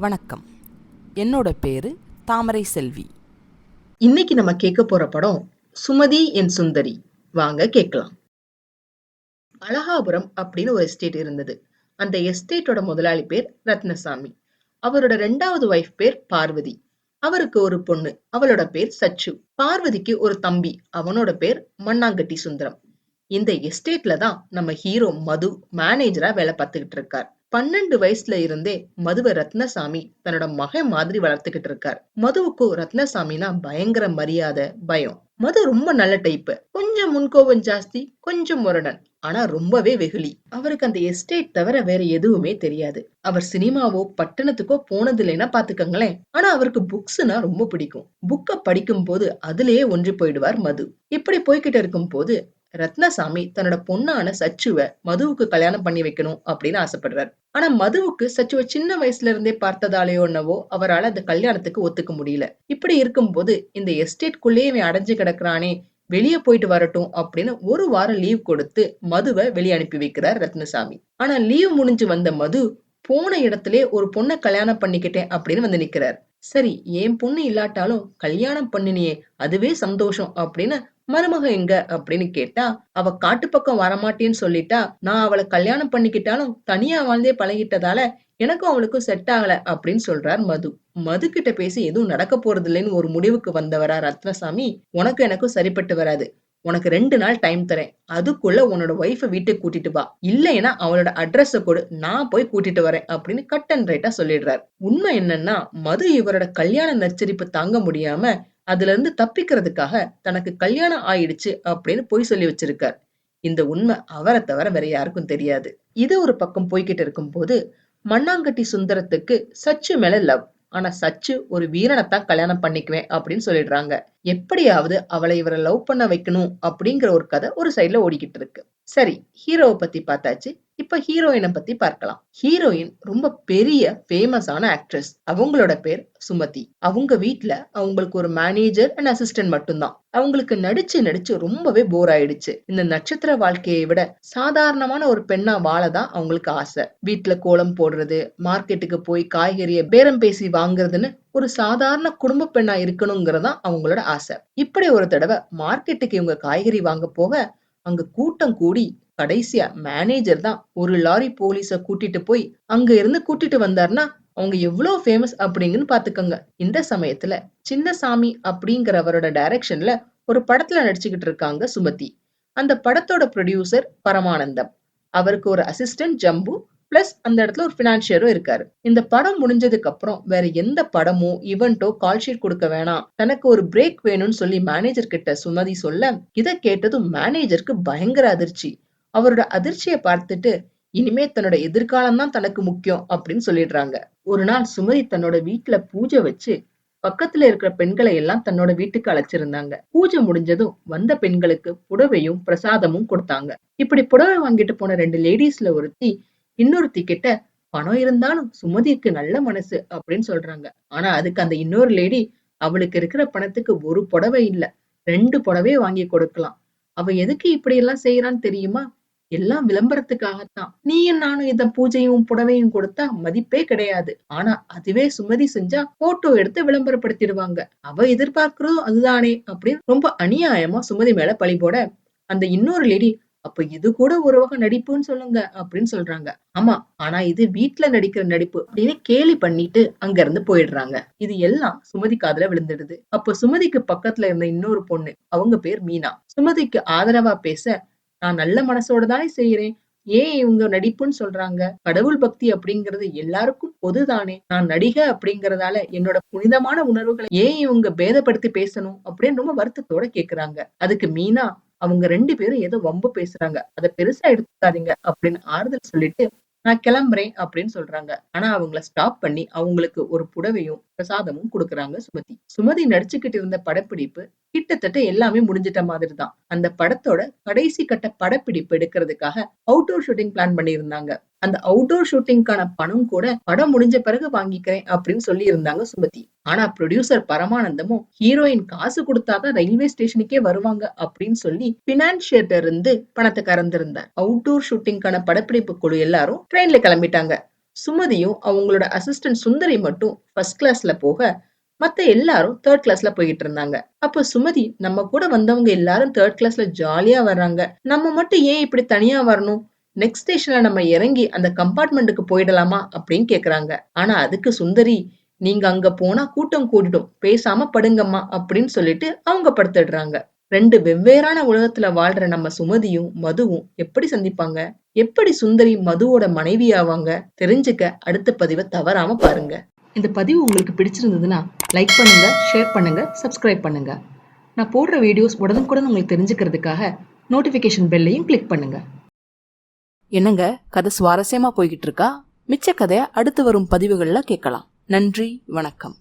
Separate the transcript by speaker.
Speaker 1: வணக்கம். என்னோட பேரு தாமரை செல்வி.
Speaker 2: இன்னைக்கு நம்ம கேட்க போற படம் சுமதி என் சுந்தரி. வாங்க கேட்கலாம். அழகாபுரம் அப்படின்னு ஒரு எஸ்டேட் இருந்தது. அந்த எஸ்டேட்டோட முதலாளி பேர் ரத்னசாமி. அவரோட 2வது வைஃப் பேர் பார்வதி. அவருக்கு ஒரு பொண்ணு, அவளோட பேர் சச்சு. பார்வதிக்கு ஒரு தம்பி, அவனோட பேர் மண்ணாங்கட்டி சுந்தரம். இந்த எஸ்டேட்ல தான் நம்ம ஹீரோ மது மேனேஜரா வேலை பார்த்துக்கிட்டு இருக்கார். 12 வயசுல இருந்தே மதுவை ரத்னசாமி தன்னோட மகன் மாதிரி வளர்த்துக்கிட்டு இருக்கார். மதுவுக்கும் ரத்னசாமினா பயங்கர மரியாதை, பயம். மது ரொம்ப நல்ல டைப். கொஞ்சம் முன்கோபம் ஜாஸ்தி, கொஞ்சம் முரடன். ஆனா ரொம்பவே வெகுளி. அவருக்கு அந்த எஸ்டேட் தவிர வேற எதுவுமே தெரியாது. அவர் சினிமாவோ பட்டணத்துக்கோ போனது இல்லைன்னா பாத்துக்கங்களேன். ஆனா அவருக்கு புக்ஸ்னா ரொம்ப பிடிக்கும். புக்க படிக்கும் போது அதுலயே ஒன்றி போயிடுவார் மது. இப்படி போய்கிட்டு இருக்கும் போது ரத்னசாமி தன்னோட பொண்ணான சச்சுவ மதுவுக்கு கல்யாணம் பண்ணி வைக்கணும் அப்படின்னு ஆசைப்படுறார். ஆனா மதுவுக்கு சச்சுவ சின்ன வயசுல இருந்தே பார்த்ததாலேயோ என்னவோ அவரால் அந்த கல்யாணத்துக்கு ஒத்துக்க முடியல. இப்படி இருக்கும்போது இந்த எஸ்டேட்குள்ளேயே இவன் அடைஞ்சு கிடக்குறானே, வெளியே போயிட்டு வரட்டும் அப்படின்னு ஒரு வாரம் லீவ் கொடுத்து மதுவை வெளியே அனுப்பி வைக்கிறார் ரத்னசாமி. ஆனா லீவ் முடிஞ்சு வந்த மது போன இடத்திலே ஒரு பொண்ணை கல்யாணம் பண்ணிக்கிட்டேன் அப்படின்னு வந்து நிக்கிறார். சரி, என் பொண்ணு இல்லாட்டாலும் கல்யாணம் பண்ணினியே, அதுவே சந்தோஷம் அப்படின்னு மருமக எங்க அப்படின்னு கேட்டா, அவ காட்டு பக்கம் வரமாட்டேன்னு சொல்லிட்டா, நான் அவளை கல்யாணம் பண்ணிக்கிட்டாலும் தனியா வாழ்ந்தே பழகிட்டதால எனக்கும் அவளுக்கும் செட் ஆகல அப்படின்னு சொல்றார் மது. மது கிட்ட பேசி எதுவும் நடக்க போறது இல்லைன்னு ஒரு முடிவுக்கு வந்தவரா ரத்னசாமி, உனக்கு எனக்கும் சரிப்பட்டு வராது. உனக்கு 2 நாள் டைம் தரேன். அதுக்குள்ள உன்னோட ஒய்ஃப வீட்டுக்கு கூட்டிட்டு வா. இல்லைன்னா அவளோட அட்ரஸ கொடு, நான் போய் கூட்டிட்டு வரேன் அப்படின்னு கட் அண்ட் ரைட்டா சொல்லிடுறார். உண்மை என்னன்னா, மது இவரோட கல்யாண நச்சரிப்பு தாங்க முடியாம அதுல இருந்து தப்பிக்கிறதுக்காக தனக்கு கல்யாணம் ஆயிடுச்சு அப்படின்னு பொய் சொல்லி வச்சிருக்கார். இந்த உண்மை அவரை தவிர வேற யாருக்கும் தெரியாது. இது ஒரு பக்கம் போய்கிட்டு இருக்கும் போது மண்ணாங்கட்டி சுந்தரத்துக்கு சச்சு மேல லவ். ஆனா சச்சு ஒரு வீரனைத்தான் கல்யாணம் பண்ணிக்குவேன் அப்படின்னு சொல்லிடுறாங்க. எப்படியாவது அவளை இவரை லவ் பண்ண வைக்கணும் அப்படிங்கிற ஒரு கதை ஒரு சைட்ல ஓடிக்கிட்டு இருக்கு. சரி, ஹீரோவை பத்தி பார்த்தாச்சு. இப்ப ஹீரோயினை பத்தி பார்க்கலாம். ஹீரோயின் ரொம்ப பெரிய ஃபேமஸான ஆக்ட்ரஸ். அவங்களோட பேர் சுமதி. அவங்க வீட்ல அவங்களுக்கு ஒரு மேனேஜர் அண்ட் அசிஸ்டன்ட் மட்டும்தான். அவங்களுக்கு நடிச்சு நடிச்சு ரொம்பவே போர் ஆயிடுச்சு. இந்த நட்சத்திர வாழ்க்கையை விட சாதாரணமான ஒரு பெண்ணா வாழதான் அவங்களுக்கு ஆசை. வீட்ல கோலம் போடுறது, மார்க்கெட்டுக்கு போய் காய்கறியை பேரம் பேசி வாங்குறதுன்னு ஒரு சாதாரண குடும்ப பெண்ணா இருக்கணுங்கிறதா அவங்களோட ஆசை. இப்படி ஒரு தடவை மார்க்கெட்டுக்கு இவங்க காய்கறி வாங்க போக அங்க கூட்டம் கூடி கடைசியா மேனேஜர் தான் ஒரு லாரி போலீஸ கூட்டிட்டு போய் அங்க இருந்து கூட்டிட்டு வந்தாருன்னா அவங்க எவ்வளவு ஃபேமஸ் அப்படிங்கன்னு பாத்துக்கோங்க. இந்த சமயத்துல சின்னசாமி அப்படிங்கிறவரோட டைரக்ஷன்ல ஒரு படத்துல நடிச்சுக்கிட்டு இருக்காங்க சுமதி. அந்த படத்தோட ப்ரொடியூசர் பரமானந்தம். அவருக்கு ஒரு அசிஸ்டன்ட் ஜம்பு, பிளஸ் அந்த இடத்துல ஒரு பினான்சியரும் இருக்காரு. இந்த படம் முடிஞ்சதுக்கு அப்புறம் வேற எந்த படமோ இவெண்டோ கால் ஷீட் கொடுக்க வேணாம், தனக்கு ஒரு பிரேக் வேணும்னு சொல்லி மேனேஜர் கிட்ட சுமதி சொல்ல, இத கேட்டதும் மேனேஜருக்கு பயங்கர அதிர்ச்சி. அவரோட அதிர்ச்சியை பார்த்துட்டு இனிமே தன்னோட எதிர்காலம் தான் தனக்கு முக்கியம் அப்படின்னு சொல்லிடுறாங்க. ஒரு நாள் சுமதி தன்னோட வீட்டுல பூஜை வச்சு பக்கத்துல இருக்கிற பெண்களை எல்லாம் தன்னோட வீட்டுக்கு அழைச்சிருந்தாங்க. பூஜை முடிஞ்சதும் வந்த பெண்களுக்கு புடவையும் பிரசாதமும் கொடுத்தாங்க. இப்படி புடவை வாங்கிட்டு போன 2 லேடிஸ்ல ஒருத்தி இன்னொருத்தி கிட்ட பணம் இருந்தாலும் சுமதிக்கு நல்ல மனசு அப்படின்னு சொல்றாங்க. ஆனா அதுக்கு அந்த இன்னொரு லேடி, அவளுக்கு இருக்கிற பணத்துக்கு ஒரு புடவை இல்ல, 2 புடவை வாங்கி கொடுக்கலாம். அவ எதுக்கு இப்படி எல்லாம் செய்யறான்னு தெரியுமா? எல்லாம் விளம்பரத்துக்காகத்தான். நீயும் நானும் இத பூஜையும் புடவையும் கொடுத்தா மதிப்பே கிடையாது. ஆனா அதுவே சுமதி செஞ்சா போட்டோ எடுத்து விளம்பரப்படுத்திடுவாங்க. அவ எதிர்பார்க்கிறதும் அதுதானே அப்படின்னு ரொம்ப அநியாயமா சுமதி மேல பழி போட, அந்த இன்னொரு லேடி, அப்ப இது கூட ஒரு வகை நடிப்புன்னு சொல்லுங்க அப்படின்னு சொல்றாங்க. ஆமா, ஆனா இது வீட்ல நடிக்கிற நடிப்பு அப்படின்னு கேலி பண்ணிட்டு அங்க இருந்து போயிடுறாங்க. இது எல்லாம் சுமதி காதுல விழுந்துடுது. அப்ப சுமதிக்கு பக்கத்துல இருந்த இன்னொரு பொண்ணு, அவங்க பேர் மீனா, சுமதிக்கு ஆதரவா பேச, நான் நல்ல மனசோட தானே செய்யறேன், ஏன் இவங்க நடிப்புன்னு சொல்றாங்க? கடவுள் பக்தி அப்படிங்கிறது எல்லாருக்கும் பொதுதானே. நான் நடிகை அப்படிங்கறதால என்னோட புனிதமான உணர்வுகளை ஏன் இவங்க பேதப்படுத்தி பேசணும் அப்படின்னு ரொம்ப வருத்தத்தோட கேக்குறாங்க. அதுக்கு மீனா, அவங்க 2 பேரும் ஏதோ வம்பு பேசுறாங்க, அத பெருசா எடுத்துக்காதீங்க அப்படின்னு ஆறுதல் சொல்லிட்டு நான் கிளம்புறேன் அப்படின்னு சொல்றாங்க. ஆனா அவங்கள ஸ்டாப் பண்ணி அவங்களுக்கு ஒரு புடவையும் பிரசாதமும் கொடுக்கறாங்க சுமதி. சுமதி நடிச்சுக்கிட்டு இருந்த படப்பிடிப்பு கிட்டத்தட்ட எல்லாமே முடிஞ்சிட்ட மாதிரி தான். அந்த படத்தோட கடைசி கட்ட படப்பிடிப்பு எடுக்கிறதுக்காக அவுட்டோர் ஷூட்டிங் பிளான் பண்ணியிருந்தாங்க. அந்த அவுட்டோர் ஷூட்டிங்கான பணம் கூட படம் முடிஞ்ச பிறகு வாங்கிக்கிறேன் அப்படின்னு சொல்லி இருந்தாங்க சுமதி. ஆனா ப்ரொடியூசர் பரமானந்தமும் ஹீரோயின் காசு கொடுத்தாதான் ரயில்வே ஸ்டேஷனுக்கே வருவாங்க அப்படின்னு சொல்லி பினான்சியர்ட்ட இருந்து பணத்தை கறந்திருந்தார். அவுட்டோர் ஷூட்டிங்கான படப்பிடிப்பு குழு எல்லாரும் ட்ரெயின்ல கிளம்பிட்டாங்க. சுமதியும் அவங்களோட அசிஸ்டன்ட் சுந்தரி மட்டும் ஃபர்ஸ்ட் கிளாஸ்ல போக மத்த எல்லாரும் தேர்ட் கிளாஸ்ல போயிட்டு இருந்தாங்க. அப்ப சுமதி, நம்ம கூட வந்தவங்க எல்லாரும் தேர்ட் கிளாஸ்ல ஜாலியா வர்றாங்க, நம்ம மட்டும் ஏன் இப்படி தனியா வரணும்? நெக்ஸ்ட் ஸ்டேஷன்ல நம்ம இறங்கி அந்த கம்பார்ட்மெண்ட்டுக்கு போயிடலாமா அப்படின்னு கேக்குறாங்க. ஆனா அதுக்கு சுந்தரி, நீங்க அங்க போனா கூட்டம் கூடிடும், பேசாம படுங்கம்மா அப்படின்னு சொல்லிட்டு அவங்க படுத்துடுறாங்க. ரெண்டு வெவ்வேறான உலகத்துல வாழ்ற நம்ம சுமதியும் மதுவும் எப்படி சந்திப்பாங்க? எப்படி சுந்தரி மதுவோட மனைவி ஆவாங்க? தெரிஞ்சுக்க அடுத்த பதிவை தவறாம பாருங்க. இந்த பதிவு உங்களுக்கு பிடிச்சிருந்ததுன்னா லைக் பண்ணுங்க, ஷேர் பண்ணுங்க, சப்ஸ்கிரைப் பண்ணுங்க. நான் போடுற வீடியோஸ் உடனுக்குடன் உங்களுக்கு தெரிஞ்சுக்கிறதுக்காக நோட்டிபிகேஷன் பெல்லையும் கிளிக் பண்ணுங்க.
Speaker 1: என்னங்க, கதை சுவாரஸ்யமா போய்கிட்டு இருக்கா? மிச்ச கதையை அடுத்து வரும் பதிவுகள்ல கேட்கலாம். நன்றி, வணக்கம்.